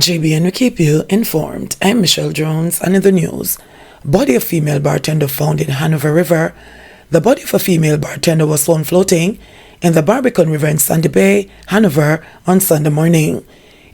JBNN will keep you informed. I'm Michelle Jones, and in the news, body of female bartender found in Hanover River. The body of a female bartender was found floating in the Barbican River in Sandy Bay, Hanover, on Sunday morning.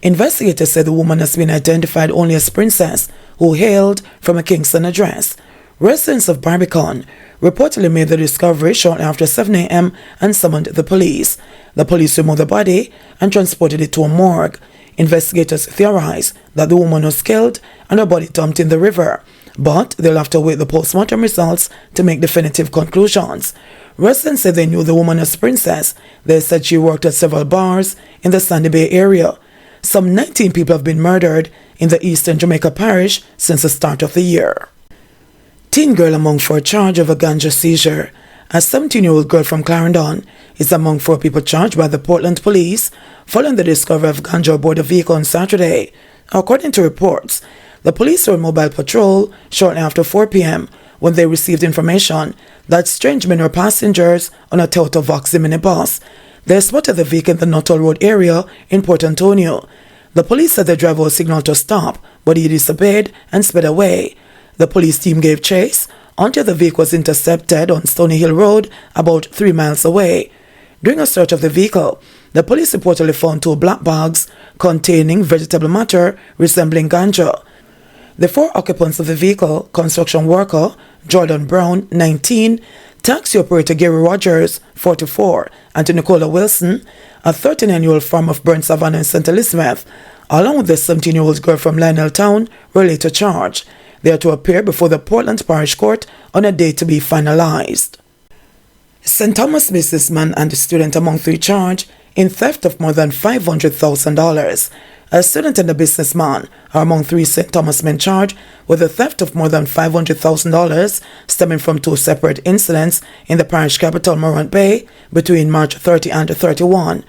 Investigators said the woman has been identified only as Princess, who hailed from a Kingston address. Residents of Barbican reportedly made the discovery shortly after 7 a.m. and summoned the police. The police removed the body and transported it to a morgue. Investigators theorize that the woman was killed and her body dumped in the river, but they'll have to wait the post-mortem results to make definitive conclusions. Residents said they knew the woman as Princess. They said she worked at several bars in the Sandy Bay area. Some 19 people have been murdered in the eastern Jamaica parish since the start of the year. Teen girl among 4 charged of a Ganja seizure. A 17-year-old girl from Clarendon is among 4 people charged by the Portland police following the discovery of Ganja aboard a vehicle on Saturday. According to reports, the police were on mobile patrol shortly after 4 p.m. when they received information that strange men were passengers on a Toyota Vauxhall minibus. They spotted the vehicle in the Nuttall Road area in Port Antonio. The police said the driver was signaled to stop, but he disobeyed and sped away. The police team gave chase until the vehicle was intercepted on Stony Hill Road, about 3 miles away. During a search of the vehicle, the police reportedly found 2 black bags containing vegetable matter resembling ganja. The 4 occupants of the vehicle, construction worker Jordan Brown, 19, taxi operator Gary Rogers, 44, and Nicola Wilson, a 39-year-old farmer of Burnt Savannah in St. Elizabeth, along with the 17-year-old girl from Lionel Town, were later charged. They are to appear before the Portland Parish Court on a date to be finalized. St. Thomas businessman and a student among 3 charged in theft of more than $500,000. A student and a businessman are among 3 St. Thomas men charged with the theft of more than $500,000 stemming from 2 separate incidents in the parish capital, Morant Bay, between March 30 and 31.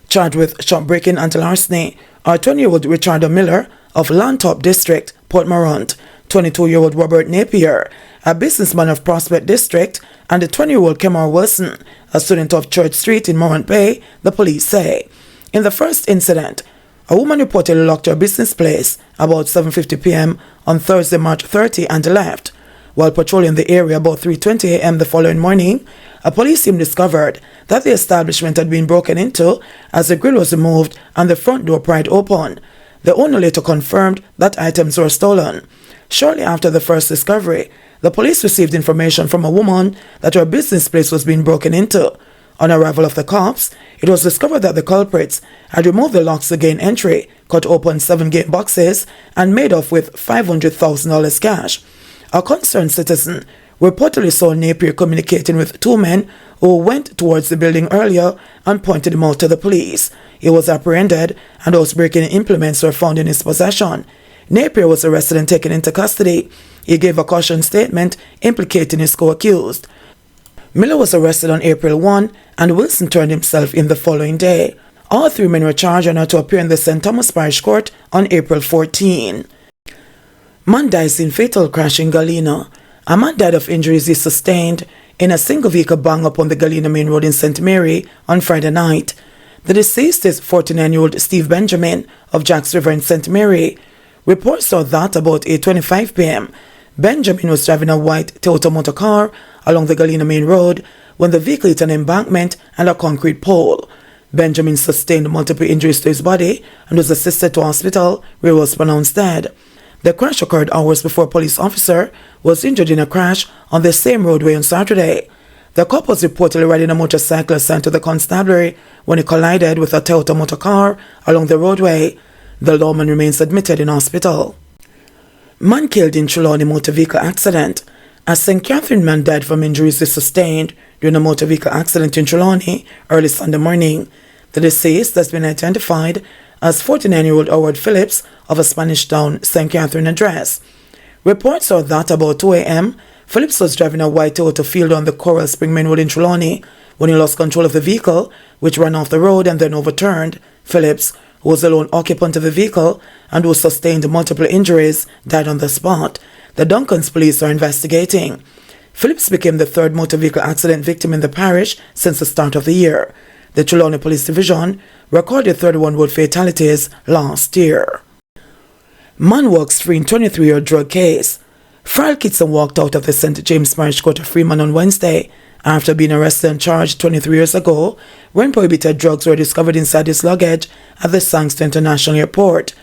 Charged with shop breaking and larceny are 20-year-old Richard Miller of Lantop District, Port Morant, 22-year-old Robert Napier, a businessman of Prospect District, and the 20-year-old Kemar Wilson, a student of Church Street in Morant Bay, the police say. In the first incident, a woman reportedly locked her business place about 7:50 p.m. on Thursday, March 30, and left. While patrolling the area about 3:20 a.m. the following morning, a police team discovered that the establishment had been broken into as the grill was removed and the front door pried open. The owner later confirmed that items were stolen. Shortly after the first discovery, the police received information from a woman that her business place was being broken into. On arrival of the cops, it was discovered that the culprits had removed the locks to gain entry, cut open 7 game boxes, and made off with $500,000 cash. A concerned citizen reportedly saw Napier communicating with 2 men who went towards the building earlier and pointed him out to the police. He was apprehended and housebreaking implements were found in his possession. Napier was arrested and taken into custody. He gave a caution statement implicating his co-accused. Miller was arrested on April 1 and Wilson turned himself in the following day. All 3 men were charged and are to appear in the St. Thomas Parish Court on April 14. Man dies in fatal crash in Galena. A man died of injuries he sustained in a single vehicle bang-up on the Galena Main Road in St. Mary on Friday night. The deceased is 49-year-old Steve Benjamin of Jacks River in St. Mary. Reports saw that about 8:25 p.m., Benjamin was driving a white Toyota motor car along the Galena Main Road when the vehicle hit an embankment and a concrete pole. Benjamin sustained multiple injuries to his body and was assisted to hospital where he was pronounced dead. The crash occurred hours before a police officer was injured in a crash on the same roadway on Saturday. The couple was reportedly riding a motorcycle assigned to the constabulary when he collided with a Toyota motor car along the roadway. The lawman remains admitted in hospital. Man killed in Trelawney motor vehicle accident. A St. Catherine man died from injuries he sustained during a motor vehicle accident in Trelawney early Sunday morning. The deceased has been identified as 49-year-old Howard Phillips of a Spanish Town, St. Catherine address. Reports are that about 2 a.m., Phillips was driving a white Toyota Fielder on the Coral Spring Main Road in Trelawney when he lost control of the vehicle, which ran off the road and then overturned. Phillips, who was the lone occupant of the vehicle and who sustained multiple injuries, died on the spot. The Duncans police are investigating. Phillips became the 3rd motor vehicle accident victim in the parish since the start of the year. The Trelawney Police Division recorded 31 road fatalities last year. Man walks free in 23-year drug case. Farrell Kitson walked out of the St. James Parish Court of Freeman on Wednesday after being arrested and charged 23 years ago when prohibited drugs were discovered inside his luggage at the Sangster International Airport.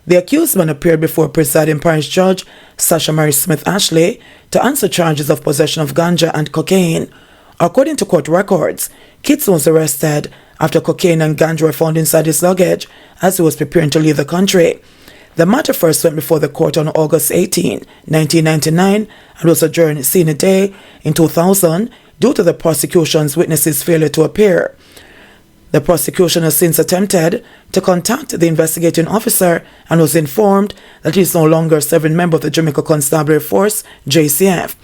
The accused man appeared before presiding parish judge Sasha Mary Smith Ashley to answer charges of possession of ganja and cocaine. According to court records, Kitson was arrested after cocaine and ganja were found inside his luggage as he was preparing to leave the country. The matter first went before the court on August 18, 1999 and was adjourned senior day in 2000 due to the prosecution's witnesses' failure to appear. The prosecution has since attempted to contact the investigating officer and was informed that he is no longer a serving member of the Jamaica Constabulary Force, JCF.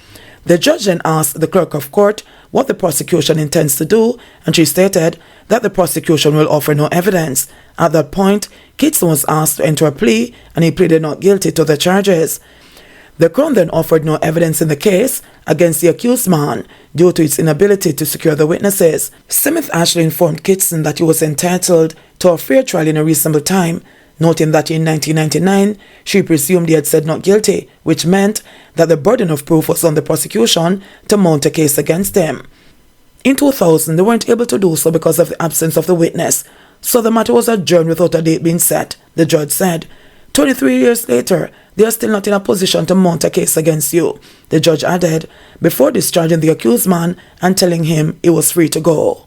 The judge then asked the clerk of court what the prosecution intends to do, and she stated that the prosecution will offer no evidence. At that point, Kitson was asked to enter a plea, and he pleaded not guilty to the charges. The Crown then offered no evidence in the case against the accused man due to its inability to secure the witnesses. Smith Ashley informed Kitson that he was entitled to a fair trial in a reasonable time, noting that in 1999 she presumed he had said not guilty, which meant that the burden of proof was on the prosecution to mount a case against him. In 2000, they weren't able to do so because of the absence of the witness, so the matter was adjourned without a date being set, the judge said. 23 years later, they are still not in a position to mount a case against you, the judge added, before discharging the accused man and telling him he was free to go.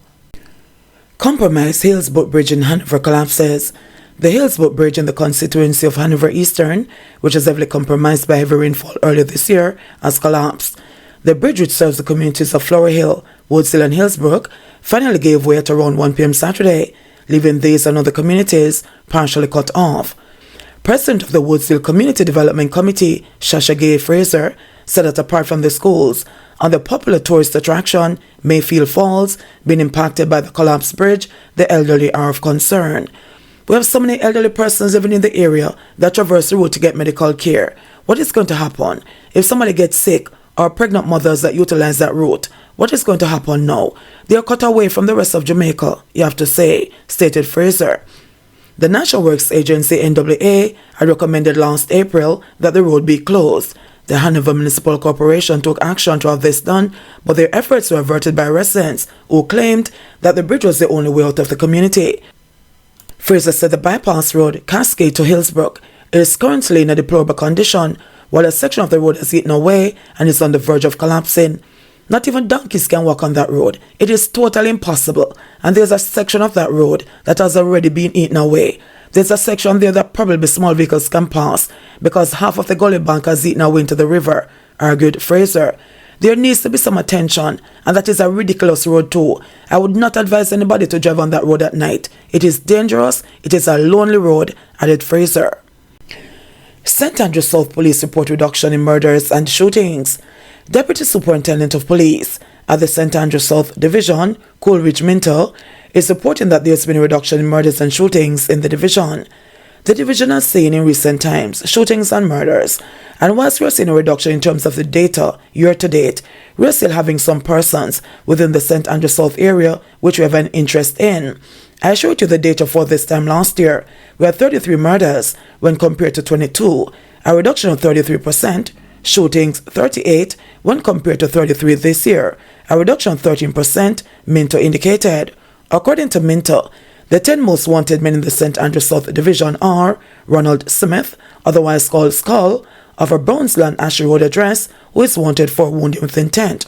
Compromised Hillsborough Bridge in Hanover collapses. The Hillsborough Bridge in the constituency of Hanover Eastern, which is heavily compromised by heavy rainfall earlier this year, has collapsed. The bridge, which serves the communities of Flower Hill, Woods Hill and Hillsborough, finally gave way at around 1 p.m. Saturday, leaving these and other communities partially cut off. President of the Woods Hill Community Development Committee, Shasha Gay Fraser, said that apart from the schools and the popular tourist attraction, Mayfield Falls, being impacted by the collapsed bridge, the elderly are of concern. We have so many elderly persons living in the area that traverse the route to get medical care. What is going to happen if somebody gets sick or pregnant mothers that utilize that route? What is going to happen now? They are cut away from the rest of Jamaica, you have to say, stated Fraser. The National Works Agency, NWA, had recommended last April that the road be closed. The Hanover Municipal Corporation took action to have this done, but their efforts were averted by residents who claimed that the bridge was the only way out of the community. Fraser said the bypass road, Cascade to Hillsborough, is currently in a deplorable condition, while a section of the road has eaten away and is on the verge of collapsing. Not even donkeys can walk on that road. It is totally impossible. And there's a section of that road that has already been eaten away. There's a section there that probably small vehicles can pass because half of the gully bank has eaten away into the river, argued Fraser. There needs to be some attention, and that is a ridiculous road too. I would not advise anybody to drive on that road at night. It is dangerous. It is a lonely road, added Fraser. St. Andrew South Police report reduction in murders and shootings. Deputy Superintendent of Police at the St. Andrew South Division, Coleridge Minto, is reporting that there has been a reduction in murders and shootings in the division. The division has seen in recent times shootings and murders, and whilst we are seeing a reduction in terms of the data year to date, we are still having some persons within the St. Andrew South area which we have an interest in. I showed you the data for this time last year. We had 33 murders when compared to 22, a reduction of 33%. Shootings 38 when compared to 33 this year, a reduction of 13%, Minto indicated. According to Minto, the 10 most wanted men in the St. Andrew South Division are Ronald Smith, otherwise called Skull, of a Brownsland Ashley Road address, who is wanted for wounding with intent.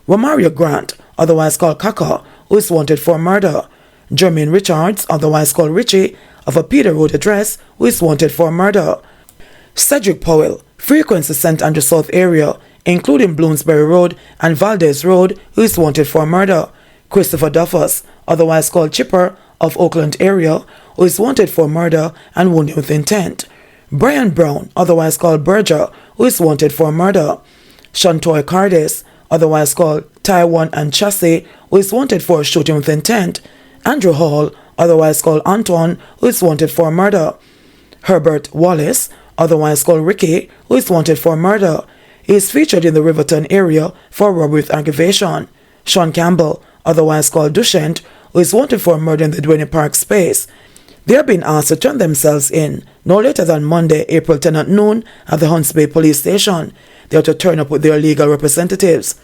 Romario Grant, otherwise called Kaka, who is wanted for murder. Jermaine Richards, otherwise called Richie, of a Peter Road address, who is wanted for murder. Cedric Powell frequents the St. Andrew South area, including Bloomsbury Road and Valdez Road, who is wanted for murder. Christopher Duffus, otherwise called Chipper, of Oakland area, who is wanted for murder and wounding with intent. Brian Brown, otherwise called Berger, who is wanted for murder. Shantoy Cardis, otherwise called Taiwan and Chassis, who is wanted for shooting with intent. Andrew Hall, otherwise called Antoine, who is wanted for murder. Herbert Wallace, otherwise called Ricky, who is wanted for murder. He is featured in the Riverton area for robbery with aggravation. Sean Campbell, otherwise called Duchent, who is wanted for murder in the Duane Park space. They are being asked to turn themselves in no later than Monday, April 10 at noon at the Hunts Bay Police Station. They are to turn up with their legal representatives.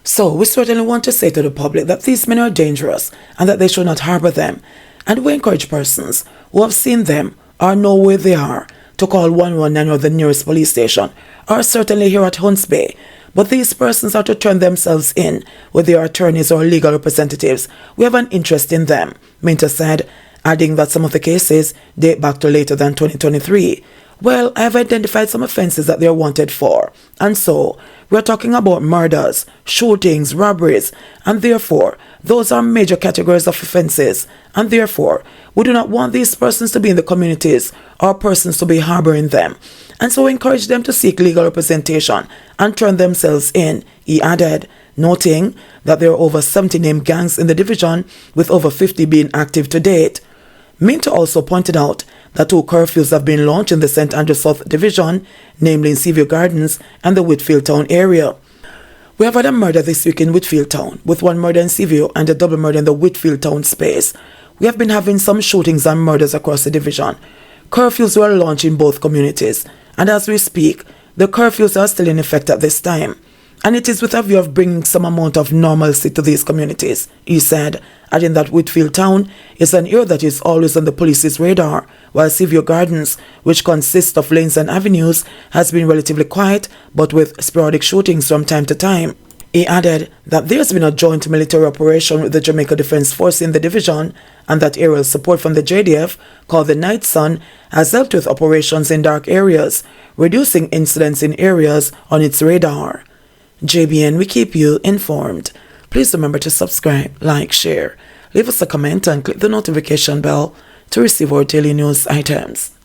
So we certainly want to say to the public that these men are dangerous and that they should not harbor them. And we encourage persons who have seen them or know where they are to call 119 or the nearest police station, or certainly here at Hunts Bay. But these persons are to turn themselves in with their attorneys or legal representatives. We have an interest in them, Minter said, adding that some of the cases date back to later than 2023. Well, I have identified some offences that they are wanted for, and so we are talking about murders, shootings, robberies, and therefore those are major categories of offences, and therefore we do not want these persons to be in the communities or persons to be harbouring them, and so we encourage them to seek legal representation and turn themselves in, he added, noting that there are over 70 named gangs in the division, with over 50 being active to date. Minter also pointed out that 2 curfews have been launched in the St. Andrew South Division, namely in Seaview Gardens and the Whitfield Town area. We have had a murder this week in Whitfield Town, with 1 murder in Seaview and a double murder in the Whitfield Town space. We have been having some shootings and murders across the division. Curfews were launched in both communities, and as we speak, the curfews are still in effect at this time. And it is with a view of bringing some amount of normalcy to these communities, he said, adding that Whitfield Town is an area that is always on the police's radar, while Seaview Gardens, which consists of lanes and avenues, has been relatively quiet, but with sporadic shootings from time to time. He added that there has been a joint military operation with the Jamaica Defence Force in the division, and that aerial support from the JDF, called the Night Sun, has helped with operations in dark areas, reducing incidents in areas on its radar. JBN, we keep you informed. Please remember to subscribe, like, share, leave us a comment and click the notification bell to receive our daily news items.